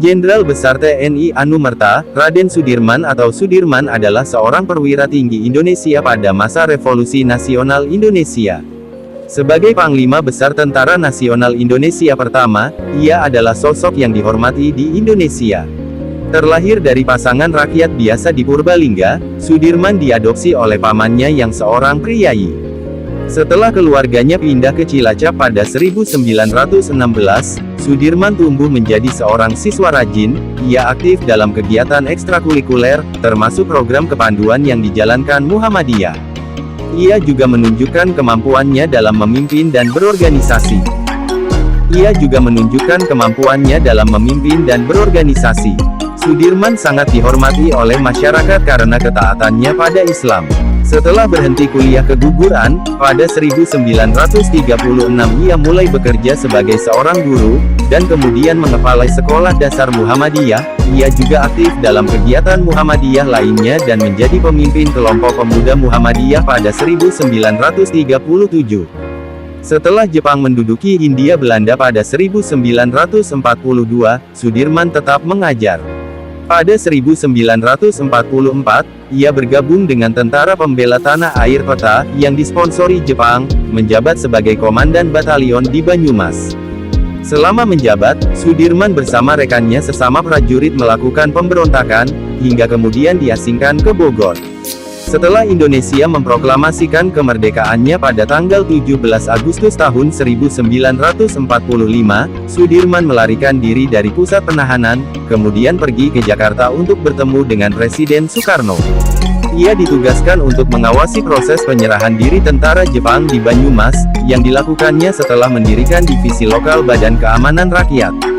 Jenderal Besar TNI Anumerta, Raden Sudirman atau Sudirman adalah seorang perwira tinggi Indonesia pada masa Revolusi Nasional Indonesia. Sebagai Panglima Besar Tentara Nasional Indonesia pertama, ia adalah sosok yang dihormati di Indonesia. Terlahir dari pasangan rakyat biasa di Purbalingga, Sudirman diadopsi oleh pamannya yang seorang priyayi. Setelah keluarganya pindah ke Cilacap pada 1916, Sudirman tumbuh menjadi seorang siswa rajin. Ia aktif dalam kegiatan ekstrakurikuler, termasuk program kepanduan yang dijalankan Muhammadiyah. Ia juga menunjukkan kemampuannya dalam memimpin dan berorganisasi. Sudirman sangat dihormati oleh masyarakat karena ketaatannya pada Islam. Setelah berhenti kuliah keguguran, pada 1936 ia mulai bekerja sebagai seorang guru, dan kemudian mengepalai sekolah dasar Muhammadiyah. Ia juga aktif dalam kegiatan Muhammadiyah lainnya dan menjadi pemimpin kelompok pemuda Muhammadiyah pada 1937. Setelah Jepang menduduki Hindia Belanda pada 1942, Sudirman tetap mengajar. Pada 1944, ia bergabung dengan Tentara Pembela Tanah Air Kota, yang disponsori Jepang, menjabat sebagai Komandan Batalion di Banyumas. Selama menjabat, Sudirman bersama rekannya sesama prajurit melakukan pemberontakan, hingga kemudian diasingkan ke Bogor. Setelah Indonesia memproklamasikan kemerdekaannya pada tanggal 17 Agustus tahun 1945, Sudirman melarikan diri dari pusat penahanan, kemudian pergi ke Jakarta untuk bertemu dengan Presiden Soekarno. Ia ditugaskan untuk mengawasi proses penyerahan diri tentara Jepang di Banyumas, yang dilakukannya setelah mendirikan divisi lokal Badan Keamanan Rakyat.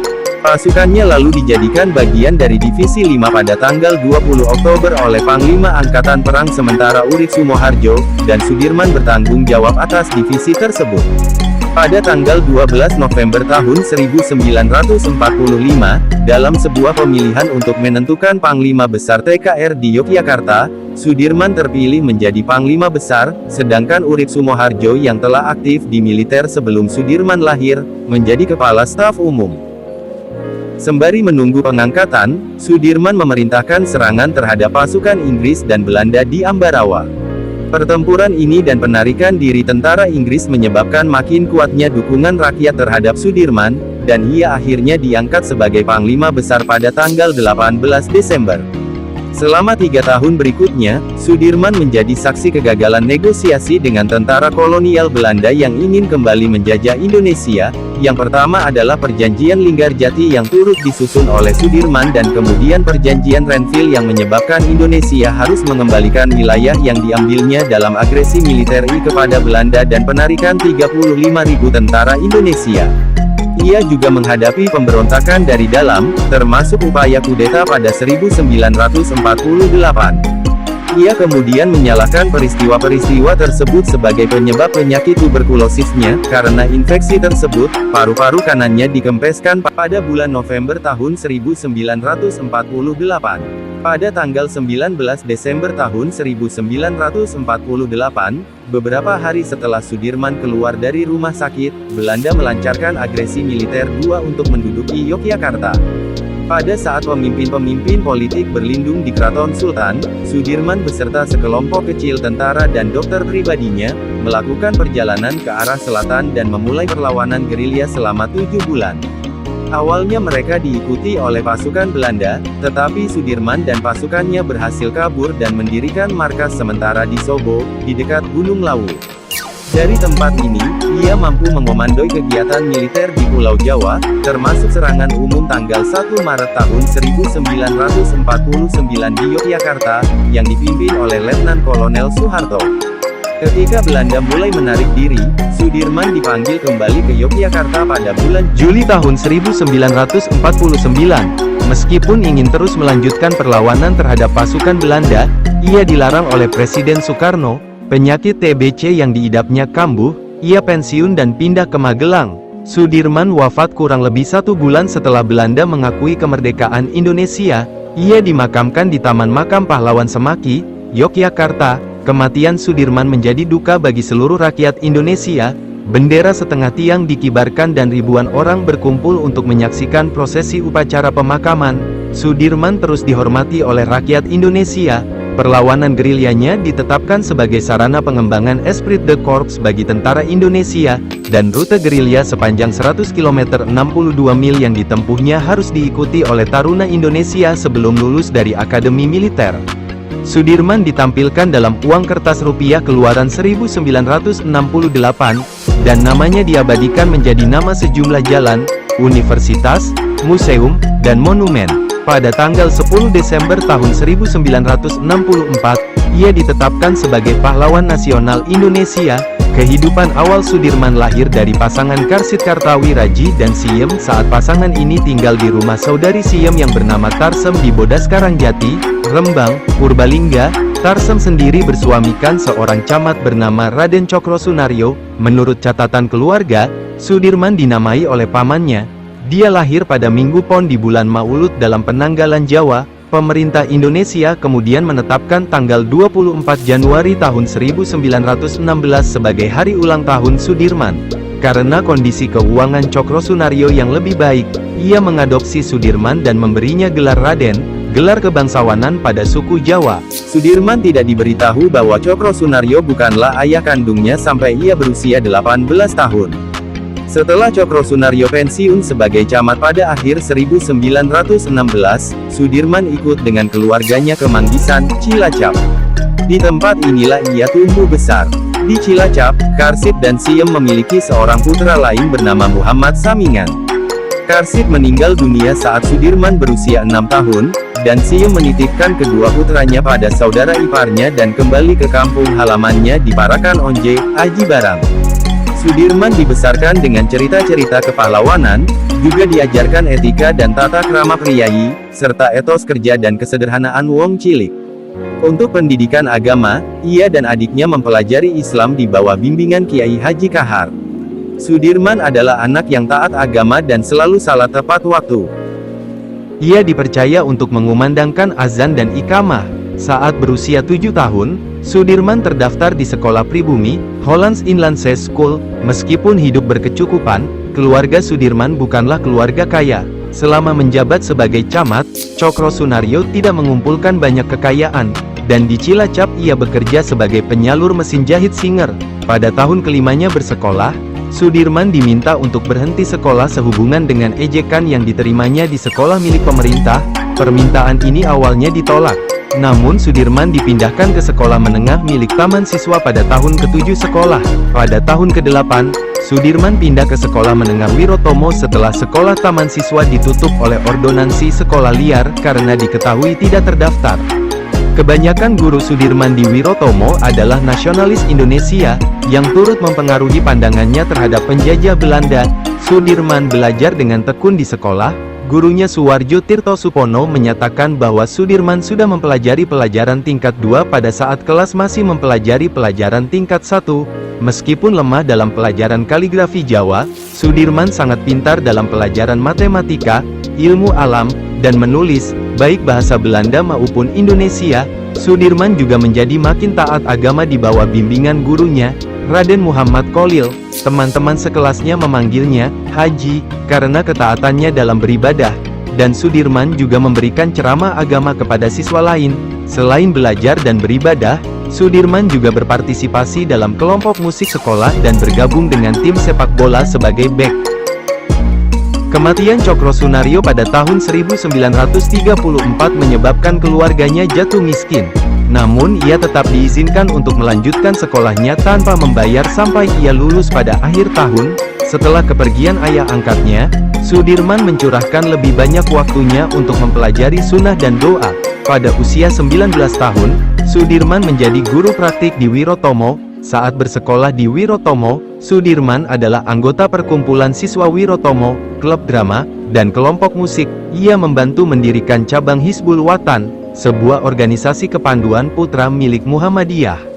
Pasukannya lalu dijadikan bagian dari Divisi 5 pada tanggal 20 Oktober oleh Panglima Angkatan Perang Sementara Urip Sumoharjo, dan Sudirman bertanggung jawab atas divisi tersebut. Pada tanggal 12 November tahun 1945, dalam sebuah pemilihan untuk menentukan Panglima Besar TKR di Yogyakarta, Sudirman terpilih menjadi Panglima Besar, sedangkan Urip Sumoharjo yang telah aktif di militer sebelum Sudirman lahir, menjadi Kepala Staf Umum. Sembari menunggu pengangkatan, Sudirman memerintahkan serangan terhadap pasukan Inggris dan Belanda di Ambarawa. Pertempuran ini dan penarikan diri tentara Inggris menyebabkan makin kuatnya dukungan rakyat terhadap Sudirman, dan ia akhirnya diangkat sebagai Panglima Besar pada tanggal 18 Desember. Selama 3 tahun berikutnya, Sudirman menjadi saksi kegagalan negosiasi dengan tentara kolonial Belanda yang ingin kembali menjajah Indonesia. Yang pertama adalah Perjanjian Linggarjati yang turut disusun oleh Sudirman, dan kemudian Perjanjian Renville yang menyebabkan Indonesia harus mengembalikan wilayah yang diambilnya dalam agresi militer kepada Belanda dan penarikan 35.000 tentara Indonesia. Ia juga menghadapi pemberontakan dari dalam, termasuk upaya kudeta pada 1948. Ia kemudian menyalahkan peristiwa-peristiwa tersebut sebagai penyebab penyakit tuberkulosisnya. Karena infeksi tersebut, paru-paru kanannya dikempeskan pada bulan November tahun 1948. Pada tanggal 19 Desember tahun 1948, beberapa hari setelah Sudirman keluar dari rumah sakit, Belanda melancarkan agresi militer II untuk menduduki Yogyakarta. Pada saat pemimpin-pemimpin politik berlindung di Keraton Sultan, Sudirman beserta sekelompok kecil tentara dan dokter pribadinya, melakukan perjalanan ke arah selatan dan memulai perlawanan gerilya selama 7 bulan. Awalnya mereka diikuti oleh pasukan Belanda, tetapi Sudirman dan pasukannya berhasil kabur dan mendirikan markas sementara di Sobo, di dekat Gunung Lawu. Dari tempat ini, ia mampu mengomandoi kegiatan militer di Pulau Jawa, termasuk serangan umum tanggal 1 Maret tahun 1949 di Yogyakarta, yang dipimpin oleh Letnan Kolonel Soeharto. Ketika Belanda mulai menarik diri, Sudirman dipanggil kembali ke Yogyakarta pada bulan Juli tahun 1949. Meskipun ingin terus melanjutkan perlawanan terhadap pasukan Belanda, ia dilarang oleh Presiden Soekarno. Penyakit TBC yang diidapnya kambuh, ia pensiun dan pindah ke Magelang. Sudirman wafat kurang lebih 1 bulan setelah Belanda mengakui kemerdekaan Indonesia. Ia dimakamkan di Taman Makam Pahlawan Semaki, Yogyakarta. Kematian Sudirman menjadi duka bagi seluruh rakyat Indonesia. Bendera setengah tiang dikibarkan dan ribuan orang berkumpul untuk menyaksikan prosesi upacara pemakaman. Sudirman terus dihormati oleh rakyat Indonesia. Perlawanan gerilyanya ditetapkan sebagai sarana pengembangan esprit de corps bagi tentara Indonesia, dan rute gerilya sepanjang 100 km 62 mil yang ditempuhnya harus diikuti oleh taruna Indonesia sebelum lulus dari Akademi Militer. Sudirman ditampilkan dalam uang kertas rupiah keluaran 1968, dan namanya diabadikan menjadi nama sejumlah jalan, universitas, museum, dan monumen. Pada tanggal 10 Desember tahun 1964, ia ditetapkan sebagai pahlawan nasional Indonesia. Kehidupan awal Sudirman lahir dari pasangan Karsid Kartawi Raji dan Siem saat pasangan ini tinggal di rumah saudari Siem yang bernama Tarsem di Bodas Karangjati, Rembang, Purbalingga. Tarsem sendiri bersuamikan seorang camat bernama Raden Cokrosunaryo. Menurut catatan keluarga, Sudirman dinamai oleh pamannya. Dia lahir pada Minggu Pon di bulan Maulud dalam penanggalan Jawa. Pemerintah Indonesia kemudian menetapkan tanggal 24 Januari tahun 1916 sebagai hari ulang tahun Sudirman. Karena kondisi keuangan Cokrosunaryo yang lebih baik, ia mengadopsi Sudirman dan memberinya gelar Raden, gelar kebangsawanan pada suku Jawa. Sudirman tidak diberitahu bahwa Cokrosunaryo bukanlah ayah kandungnya sampai ia berusia 18 tahun. Setelah Cokrosunaryo pensiun sebagai camat pada akhir 1916, Sudirman ikut dengan keluarganya ke Manggisan, Cilacap. Di tempat inilah ia tumbuh besar. Di Cilacap, Karsid dan Siem memiliki seorang putra lain bernama Muhammad Samingan. Karsid meninggal dunia saat Sudirman berusia 6 tahun, dan Siem menitipkan kedua putranya pada saudara iparnya dan kembali ke kampung halamannya di Parakan Onje, Aji Barang. Sudirman dibesarkan dengan cerita-cerita kepahlawanan, juga diajarkan etika dan tata krama priayi, serta etos kerja dan kesederhanaan wong cilik. Untuk pendidikan agama, ia dan adiknya mempelajari Islam di bawah bimbingan Kiai Haji Kahar. Sudirman adalah anak yang taat agama dan selalu salat tepat waktu. Ia dipercaya untuk mengumandangkan azan dan iqamah. Saat berusia 7 tahun, Sudirman terdaftar di sekolah pribumi, Hollands Inlandse School. Meskipun hidup berkecukupan, keluarga Sudirman bukanlah keluarga kaya. Selama menjabat sebagai camat, Cokrosunaryo tidak mengumpulkan banyak kekayaan, dan di Cilacap ia bekerja sebagai penyalur mesin jahit Singer. Pada tahun kelimanya bersekolah, Sudirman diminta untuk berhenti sekolah sehubungan dengan ejekan yang diterimanya di sekolah milik pemerintah. Permintaan ini awalnya ditolak. Namun Sudirman dipindahkan ke sekolah menengah milik taman siswa pada tahun ke-7 sekolah. Pada tahun ke-8, Sudirman pindah ke sekolah menengah Wirotomo setelah sekolah taman siswa ditutup oleh ordonansi sekolah liar karena diketahui tidak terdaftar. Kebanyakan guru Sudirman di Wirotomo adalah nasionalis Indonesia, yang turut mempengaruhi pandangannya terhadap penjajah Belanda. Sudirman belajar dengan tekun di sekolah. Gurunya Suwarjo Tirto Supono menyatakan bahwa Sudirman sudah mempelajari pelajaran tingkat 2 pada saat kelas masih mempelajari pelajaran tingkat 1. Meskipun lemah dalam pelajaran kaligrafi Jawa, Sudirman sangat pintar dalam pelajaran matematika, ilmu alam, dan menulis, baik bahasa Belanda maupun Indonesia. Sudirman juga menjadi makin taat agama di bawah bimbingan gurunya, Raden Muhammad Kholil. Teman-teman sekelasnya memanggilnya Haji karena ketaatannya dalam beribadah, dan Sudirman juga memberikan ceramah agama kepada siswa lain. Selain belajar dan beribadah, Sudirman juga berpartisipasi dalam kelompok musik sekolah dan bergabung dengan tim sepak bola sebagai bek. Kematian Cokrosunaryo pada tahun 1934 menyebabkan keluarganya jatuh miskin. Namun ia tetap diizinkan untuk melanjutkan sekolahnya tanpa membayar sampai ia lulus pada akhir tahun. Setelah kepergian ayah angkatnya, Sudirman mencurahkan lebih banyak waktunya untuk mempelajari sunnah dan doa. Pada usia 19 tahun, Sudirman menjadi guru praktik di Wirotomo. Saat bersekolah di Wirotomo, Sudirman adalah anggota perkumpulan siswa Wirotomo, klub drama, dan kelompok musik. Ia membantu mendirikan cabang Hizbul Wathan, sebuah organisasi kepanduan putra milik Muhammadiyah.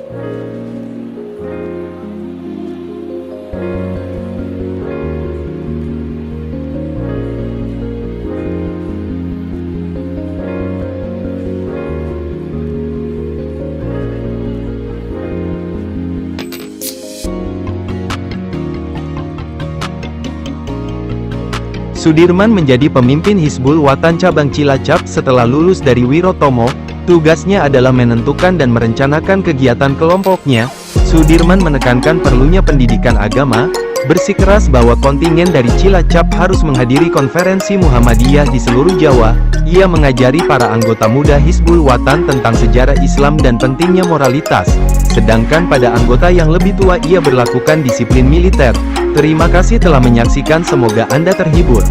Sudirman menjadi pemimpin Hizbul Wathan cabang Cilacap setelah lulus dari Wirotomo. Tugasnya adalah menentukan dan merencanakan kegiatan kelompoknya. Sudirman menekankan perlunya pendidikan agama, bersikeras bahwa kontingen dari Cilacap harus menghadiri konferensi Muhammadiyah di seluruh Jawa. Ia mengajari para anggota muda Hizbul Wathan tentang sejarah Islam dan pentingnya moralitas. Sedangkan pada anggota yang lebih tua ia berlakukan disiplin militer. Terima kasih telah menyaksikan, semoga Anda terhibur.